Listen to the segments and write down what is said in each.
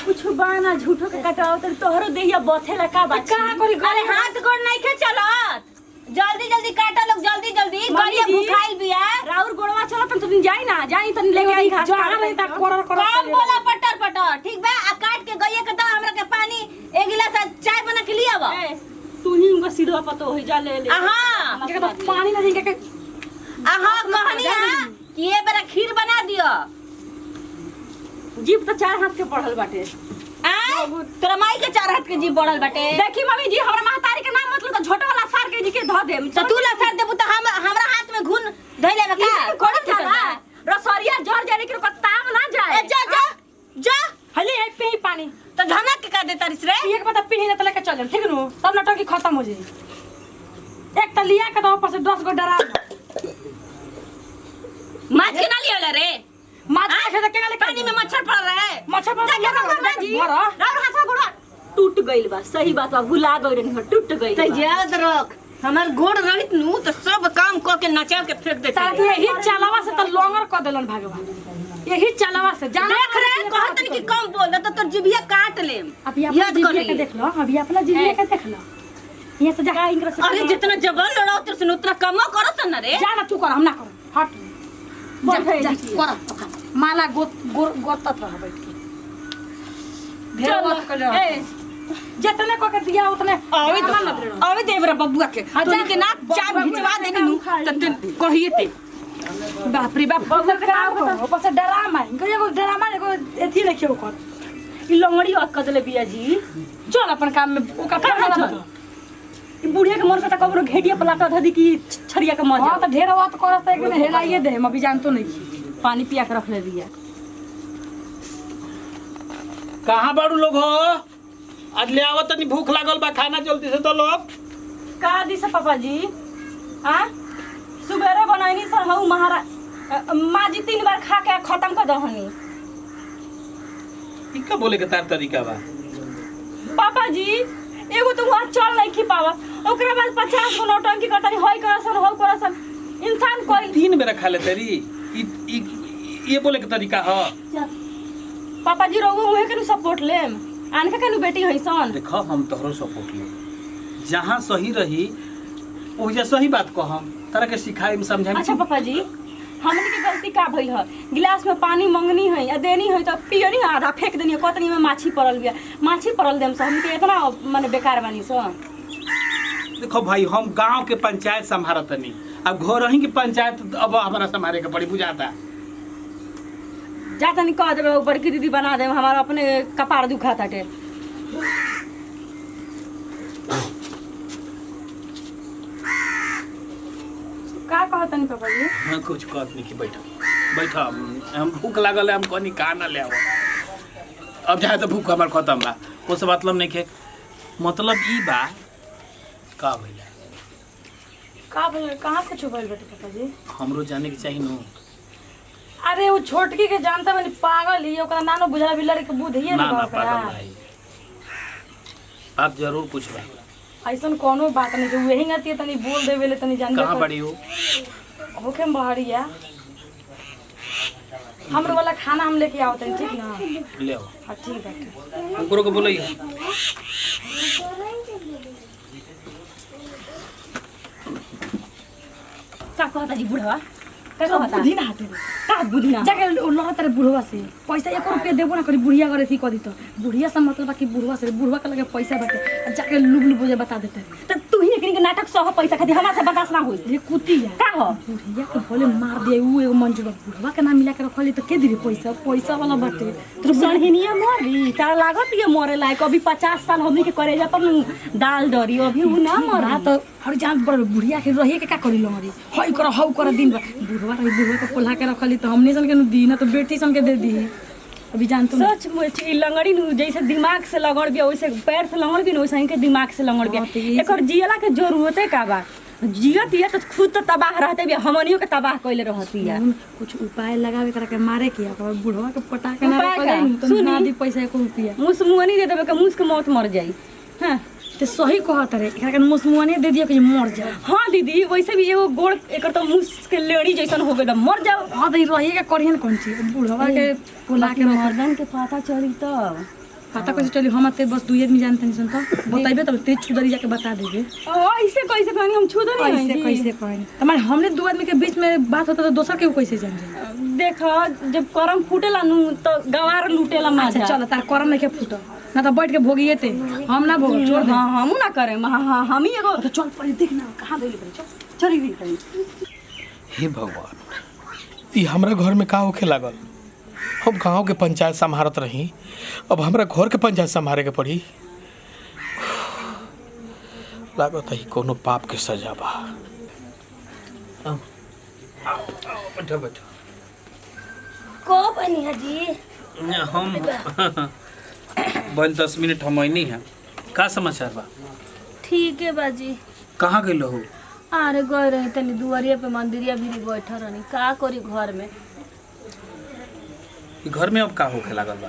कुछ बाना झूठो के कटाओ तो तोहरो देहिया बथेला का बात का करी अरे हाथ गोड़ नहीं के चलत जल्दी जल्दी काटा लोग जल्दी जल्दी गलिया भुखाइल बिया राउर गोड़वा चलो तुम जाई ना जाई तनी लेके आई घास जा रही ता कोरर कम बोला पटर पटर ठीक बा आ काट के गइया के दा हमरा के पानी एक गिलास चाय बना के लिया बा तू ही उनका सीधा पतो हो जा ले हां के तो पानी नहीं के हां कहनिया कि ये बड़ा खीर बना दियो जीप तो 4 हाथ के पढ़ल बाटे आ तोरा माई के 4 हाथ के जीभ बढ़ल बाटे देखी मम्मी जी हमरा महतारी के नाम मतलब तो छोटा वाला सार के जी के ध देम तो तू ला सर देबू तो हमरा हाथ में घुन धइले बा का कोड़ी चला रसोरिया जर जाने के ताम ना जाए जा जा जा हले है पे पानी तो झनक के का देता रिस रे एक बात पी ना तो लेके चल ठीक नु सब नाटक खत्म हो जाई एक त लिया के तो ऊपर से 10 गो डरा माछ के ना लिया रे माछ के के ले पानी में मच्छर पड़ रहा है मच्छर पर जी राउर हाथ गोड़ा टूट गइल बा सही बात बा भुला गइल रही टूट गइल तो याद रख हमार गोड़ रहित नु तो सब काम क के नचा के फेंक देते ताकि यही चलावा से तो लोंगर क देलन भगवान यही चलावा से जान देख रे कहत नहीं कि कम बोल तो तोर जिभिया काट ले अभी अपना जिभिया के देख लो अभी अपना जिभिया के देख लो ये से जा इंग्र से अरे जितना जबल लड़ाओ तेरे से उतना कम करत न रे जा ना तू कर हम ना कर हट कर माला गोतत रह बैठ के ढेर बात कर ए जितने को के दिया उतने आवे दे मेरा बबुआ के तोनी के ना चाय भिजवा देनी नु त कहिए ते बाप रे बाप बहुत खराब हो ऊपर से ड्रामा एगो ड्रामा एगो एथी रखियो कर ई लंगड़ी अकदले बिया जी चल अपन काम में ओका काम ना ई बुढ़िया के मन से त कबरो घेटिया पलाटा धदी की छरिया के मजा हां त ढेर बात करत है कि हेलाइए दे हम अभी जानतो नहीं पानी पिया के रख ले बिया कहाँ बाड़ू लोग हो आज ले आवत तनी भूख लागल बा खाना जल्दी से तो लोग का दिस पापा जी हां सुबेरे बनाइनी सर हऊ महारा माँ जी 3 बार खा के खत्म कर दहनी ई का बोले के तार तरीका बा पापा जी एगो तो वहां चल नहीं खी पावत ओकरा बाद 50 गो नौटंकी करतनी होई करसन हो करसन इंसान कोई 3 बेरा खा ले तेरी ई ये बोले के तरीका ह पापा जी रोगो उहे के सपोर्ट लेम आनका के बेटी हईसन देखो हम तोहरो सपोर्ट ले जहां सही रही ओहिजा सही बात कहम तारा के सिखाई में समझाई अच्छा पापा जी हमनी के गलती का भइल ह गिलास में पानी मंगनी है या देनी है तो पियनी आधा फेंक देनी कतनी में माछी पड़ल बिया माछी पड़ल देम से हम के इतना माने बेकार बानी सो देखो भाई हम गांव के पंचायत संभारतनी अब घर ही की पंचायत अब हमारा संभाले के पड़ी बुझाता जा तनी कह देबे ऊपर की दीदी बना देम हमारा अपने कपार दुखा ताटे का कहत नहीं पापा जी हां कुछ कहत नहीं कि बैठा हम भूख लागल है हम कनी खाना ले आओ अब जाए तो भूख हमार खत्म बा वो से मतलब नहीं के मतलब ई बा का भइला का बोल कहां से छुपल बेटे पापा जी हमरो जाने के चाहिए नो अरे वो छोटकी के जानता मैंने पागल ही ओकरा नानो बुझला बिलर के बुधिए ना ना ना ओकरा पागल भाई आप जरूर पूछबा ऐसन कोनो बात नहीं जो वही गति तनी बोल देवे ले तनी जान कहां बड़ी हो होके बहरिया हमरो वाला खाना हम लेके आओ तनी ठीक ना ले आओ हां ठीक है ओकरो को बोलइए का कहता जी बुढ़वा का कहता बुद्धि ना हाथे का बुद्धि ना जाके लह तेरे बुढ़वा से पैसा 1 रुपया देबो ना करी बुढ़िया करे थी कदी तो बुढ़िया से मतलब कि बुढ़वा से बुढ़वा के लगे पैसा बाटे जाके लुबलु बुझे बता देते त तू ही एकनी के नाटक सह पैसा खाती हमरा से बर्दाश्त ना होई ये कुती है का हो बुढ़िया के भले मार दे उ एगो मंजूर बुढ़वा के नाम मिला के रखली तो के दिरी पैसा वाला बाटे तू सनहिनिया मरी तारा लागत ये मरे लायक अभी 50 साल हमनी के करेजा पर दाल डरी अभी उ ना मरा तो हर जान बड़ बुढ़िया के रहिए के का करी लमरी हई कर हौ कर दिन बुढ़वा के पोला के रखली तो हमने सन के दी ना तो बेटी सन के दे दी अभी जानतो सच मुच ई लंगड़ी नु जैसे दिमाग से लगड़ बिया वैसे पैर से लगड़ भी न वैसे इनके दिमाग से लगड़ बिया एकर जियला के जरूरत है का बा जियत ये तो खुद तो तबाह रहते बिया हमनियो के तबाह कइले रहती है कुछ उपाय लगावे करा के मारे के ओकर बुढ़वा के पटा के ना उपाय रख का? दे तो ना दी पैसा 1 रुपया मुसमुआनी दे देबे के मुस के मौत मर जाई हां ते सही कहत रे एकरा के मुसमुआनी दे दियो कि मर जाए हां दीदी वैसे भी एगो गोड़ एकर तो मुस के लेड़ी जैसन हो गए मर जाओ हां तो रहिए के करियन कौन चीज बुढ़वा के पोला के मर्दन के पता चली तब पता कैसे चली हम आते बस 2 आदमी जानते नहीं तो बताइबे तब तेज छुदरी जाके बता देबे ऐसे कैसे कहनी हम छुदो नहीं कैसे कैसे कहनी तमारे हमने 2 आदमी के बीच में बात होता तो दोसर के कैसे जान जाए देखो जब करम फूटेला नु तो गवार लूटेला अच्छा माजा चल तार करम नहीं के फूटो ना तो बैठ के भोगिए ते हम ना भोग छोड़ दे हां हमू ना करे हां हम ही एगो तो चल पड़ी देख ना कहां गइल बड़ी चली गई कहीं। हे भगवान ई हमरा घर में का होखे लागल। हम गांव के पंचायत संभारत रही अब हमरा घर के पंचायत संभारे के पड़ी। लागत है कोनो पाप के सजा बा। बैठो बैठो को बनी जी हम बल 10 मिनट हम नहीं है का समाचार बा। ठीक है बाजी कहाँ गइल हो। अरे गए रही तनी दुआरिया पे मंदिरिया भी बैठा रहनी का करी घर में घर में अब का होखे लागल बा।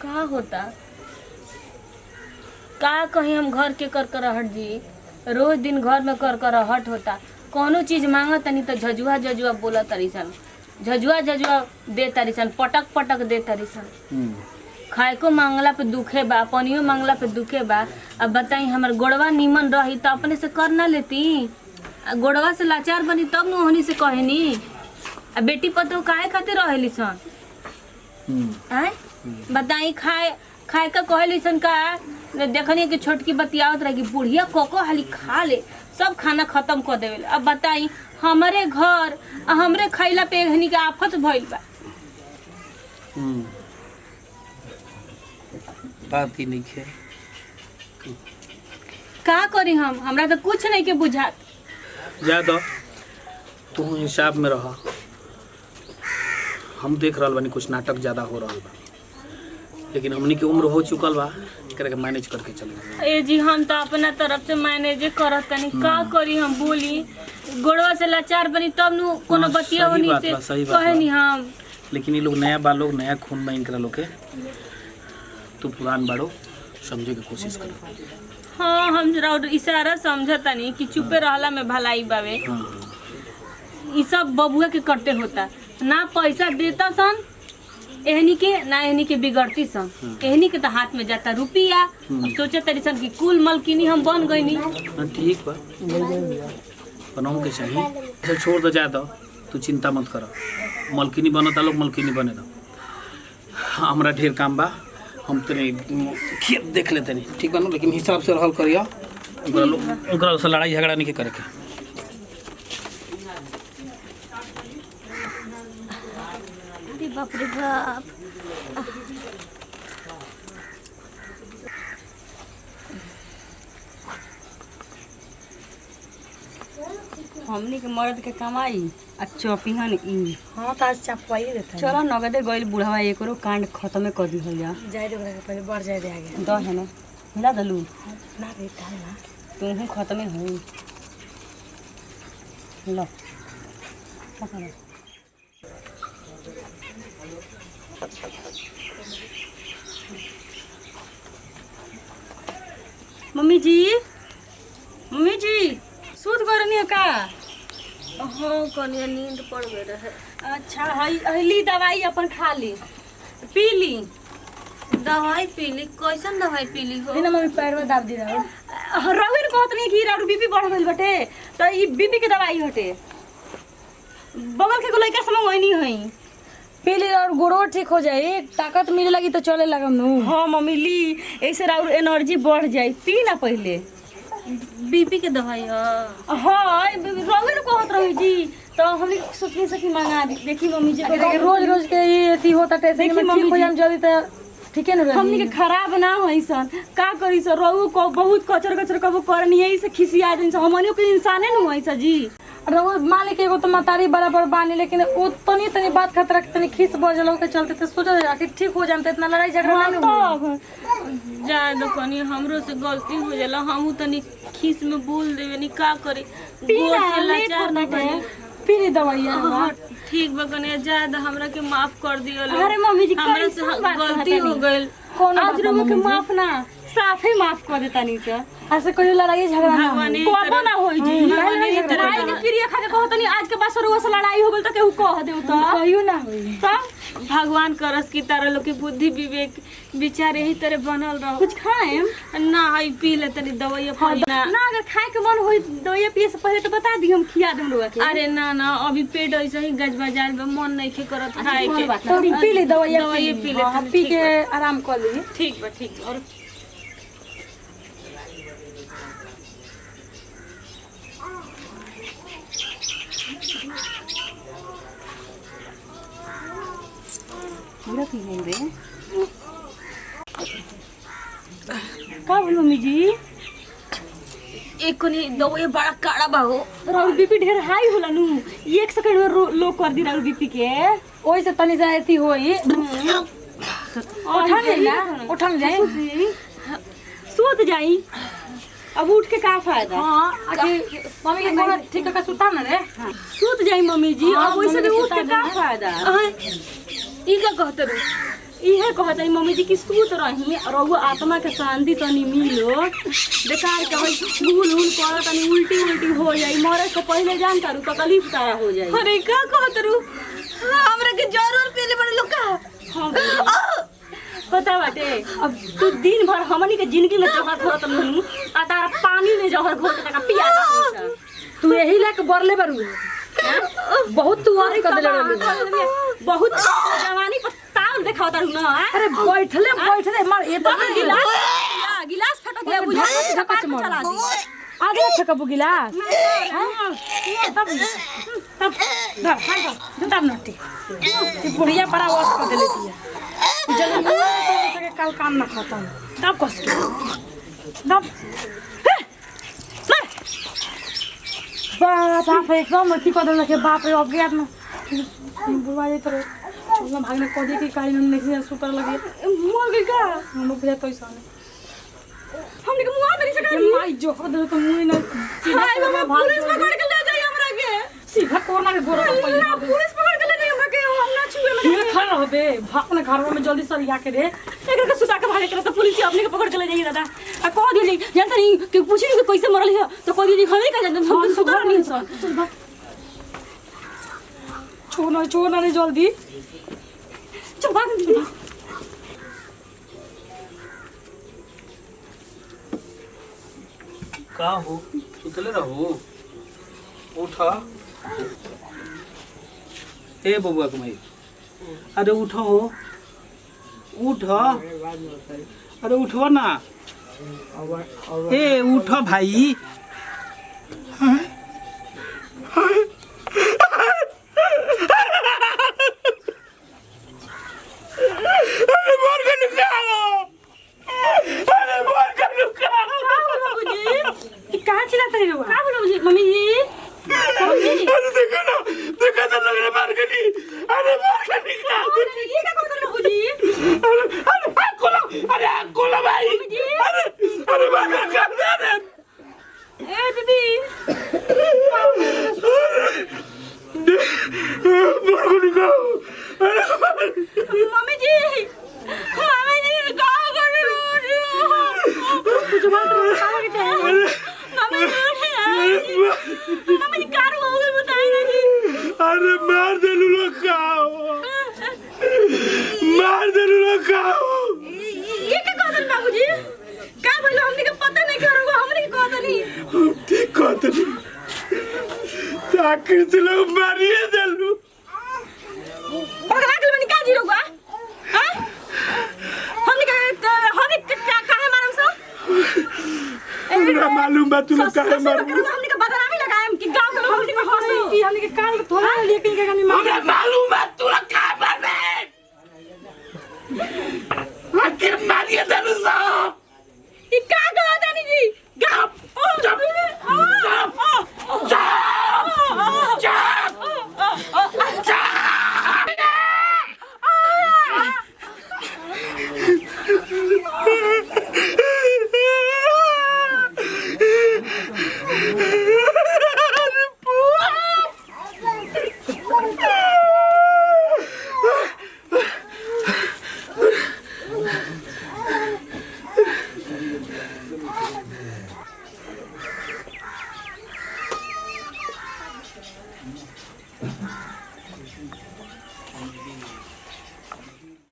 का होता का कहीं हम घर के करहट जी रोज दिन घर में करहट होता कोनो चीज मांगा तनी तो झजुआ झजुआ बोला तारी सन झजुआ झजुआ दे तारी सन पटक पटक दे तारी सन खाए को मांगला पे दुखे बा पानियो मांगला पे दुखे बा। अब बताई हमर गोड़वा नीमन रही तो अपने से कर ना लेती गोड़वा से लाचार बनी तब न होनी से कहेनी आ बेटी पतो काहे खातिर रहेली सन आय बताई खाए खाए का कहली सन का देखनी कि छोटकी बतियावत रही बुढ़िया कोको हाली खा ले सब खाना खत्म कर देवे। अब बताई हमारे घर हमरे खैला पे हनी के आफत भइल बा। बात ही नहीं है का करी हम हमरा तो कुछ नहीं के बुझात। ज्यादा तू हिसाब में रह। हम देख रहा बानी कुछ नाटक ज्यादा हो रहा बा लेकिन हमनी के उम्र हो चुकल बा एकरा के मैनेज करके चले। ए जी हम तो अपना तरफ से मैनेज करत तनी का करी हम बोली गोड़वा से लाचार बनी तब नु कोनो बतिया होनी से कहनी हम। लेकिन ये लोग नया बा लोग नया खून में इनकरा लोग के तू पुरान बाड़ो समझे के कोशिश कर। हाँ हम जरा इशारा समझता नहीं कि चुपे रहला में भलाई बावे। ये सब बबुआ के करते होता ना पैसा देता सन एहनी के ना एहनी के बिगड़ती सन एहनी के तो हाथ में जाता रुपया। सोचे तरी सन कि कुल मलकिनी हम बन गईनी। ठीक बा बनाऊ के चाहिए अच्छा छोड़ दो जा दो तू चिंता मत कर मलकिनी बनता लोग मलकिनी बने दो। हमरा ढेर काम बा हम तेरे खेत देख लेते नहीं ठीक बा लेकिन हिसाब से रहल करिया ओकरा से लड़ाई झगड़ा नहीं करे के। अरे बाप रे बाप हमनी के मर्द के कमाई आ चौपिहन ई। हां त आज चपवाई देता चलो नगदे गइल बुढ़वा एकरो कांड खत्म कर दी हो जा जाए दे पहले बढ़ जाए दे आगे द है ना हिला दलू ना बेटा ना तू ही खत्म हो लो पकड़ मम्मी जी सूत करनी का। हाँ कनिया नींद पड़ गए रहे। अच्छा ली दवाई अपन खा ली पी ली। दवाई पीली कैसन दवाई पीली हो बिना मम्मी पैर में दाब दी रहो रविन कहत नहीं कि रारू बीपी बढ़ गइल बटे तो ई बीपी के दवाई हटे बगल के लइका समय वही नहीं होई पीली और गोड़ो ठीक हो जाए ताकत मिले लगी तो चले लगम नु। हाँ मम्मी ली ऐसे रारू एनर्जी बढ़ जाए पी ना पहले बीपी के दवाई हाँ रविन कहत रही जी तो हम सोचने से कि मंगा दी। देखी मम्मी जी रोज रोज के ये अथी होता टेंशन में ठीक हो जाम जल्दी तो ठीक है ना हमनी के खराब ना होई सन का करी सर रहू को बहुत कचर कचर कबो करनी है से खिसिया दिन से हमनियो के इंसाने न होई स जी। रहो मालिक एगो तो मतारी बराबर बानी लेकिन वो तनी तनी बात खतरा के तनी खीस बढ़ जलो के चलते तो सोचा जा कि ठीक हो जाम इतना लड़ाई झगड़ा ना हो जाए दो कनी हमरो से गलती हो जाला हमहू तनी खीस में बोल देवे नी का करी गोर से लाचार ना बनी पीली दवाइया ठीक बा कनिया जाए दो हमरा के माफ कर दियो लो। अरे मम्मी जी हमरा से कैसन बात गलती हो गइल कौन आज रोग के माफ ना साफे माफ कर देता नी सर ऐसे कोई लड़ाई झगड़ा ना हो। भगवान कोबो ना होई जी लड़ाई के क्रिया खा के कहत नहीं आज के बाद सरुआ से लड़ाई हो गेल त केहू कह देउ त कहियो ना होई। तब भगवान करस की तरह लोग के बुद्धि विवेक विचार यही तरह बनल रहो। कुछ खाएम ना हई पी ले तनी दवाई ना ना अगर खाए के मन होई दवाई पिए से पहले तो बता दी हम खिया देम रुआ के अरे ना ना अभी पेट ऐसे ही गजबजाल में मन नहीं खे करत खाए के तो पी ले दवाई पी ले हाँ, तनी, पी ठीक के बा। आराम कर ली। ठीक बा ठीक बा। और पूरा पी लेंगे का बोलो मम्मी जी एक कोनी दवाई बड़ा काड़ा बा हो। राउर बीपी ढेर हाई होला नु 1 सेकंड में लो कर दी राउर बीपी के ओई से तनी जाती होई। उठा ले ना उठा ले जाए। सूत जाई अब उठ के का फायदा हां आके मम्मी के गोड़ ठीक का सुता ना रे। सूत जाई मम्मी जी हाँ, अब वैसे भी मम्मी उठ के सुता का देना। फायदा ई का कहत रू इहे कहत है मम्मी जी की सूत रही और वो आत्मा के शांति तनी मिलो बेकार के होई भूल भूल कर तनी उल्टी उल्टी हो जाई मरे से पहले जान तारू तकलीफ तारा हो जाई अरे का कहत रू हमरा के जरूर पीले बड़े लोग का हाँ पता बाटे अब तू दिन भर हमनी के जिंदगी में जहर घोरत नहीं आ तारा पानी में जहर घोर के तका पिया दे तू यही लेके बरले बरू बहुत तू और कर देले बहुत जवानी पर ताव देखाव तारू ना अरे बैठले मार ये तो गिलास गिलास फटक गया बुझा झपच मार। चला दी आगे छकबू गिलास हां तब तब नटी ये बुढ़िया बड़ा वास कर देले दिया जब के काल काम ना खत्म तब कस के तब बाप रे एकदम अति कदम लगे बाप रे अब गया ना बुढ़वा जे तो चलना भागने को दे के काई नहीं सुतर लगे मर गई का हम लोग तो ऐसा हमने के मुंह नहीं सका माई जो हो दे तो मुंह ना हाय बाबा पुलिस पकड़ के ले जाई हमरा के सीधा कोरोना के गोरा पहिले ना पुलिस पकड़ के ले जाई हमरा के हम ना छुए लगे ये खा रहो बे भागने घर में जल्दी सर या के रे एकरा के सुता के भागे तो पुलिस अपने के पकड़ के ले जाई दादा आ कह दिए जानता नहीं कि पूछी कि कैसे मरल है तो कह दिए हमें का जानते हम सुता नहीं सन छोड़ना रे जल्दी चल भाग दीदी का हो सुतले रहो उठ ए बबुआ के माई अरे उठो हो उठ अरे उठो ना ए उठ भाई अरे मोर के निकालो अरे मोर के निकालो बाबूजी कहां चिल्लाते रहो का बोलो जी मम्मी जी अरे देखो तो लग रहा मार के नहीं अरे मार के निकाल ये क्या कर रहे हो जी अरे कोला भाई अरे मार के निकाल दे ए दीदी मार के निकाल मम्मी जी का कर रहे हो कुछ बात खाने के चाहिए मम्मी जी कार हो गई बताई ना जी अरे मार दे लूलो खाओ ये क्या कहत बाबूजी का बोलो हमने के पता नहीं करोगे हमने के कहत नहीं ठीक कहत नहीं ताकि तू लोग मारिए देलू पकड़ा के मैंने का जी रोगा हां हमने के काहे मारम सो हमरा मालूम बा तू लोग काहे मारू हमने के बदनामी लगाएम कि गांव के लोग हमने के हंसो कि हमने के काल थोड़ा लेकिन के गानी मार हमरा मालूम बा तू लोग काहे मारबे आखिर मारिए देलू सा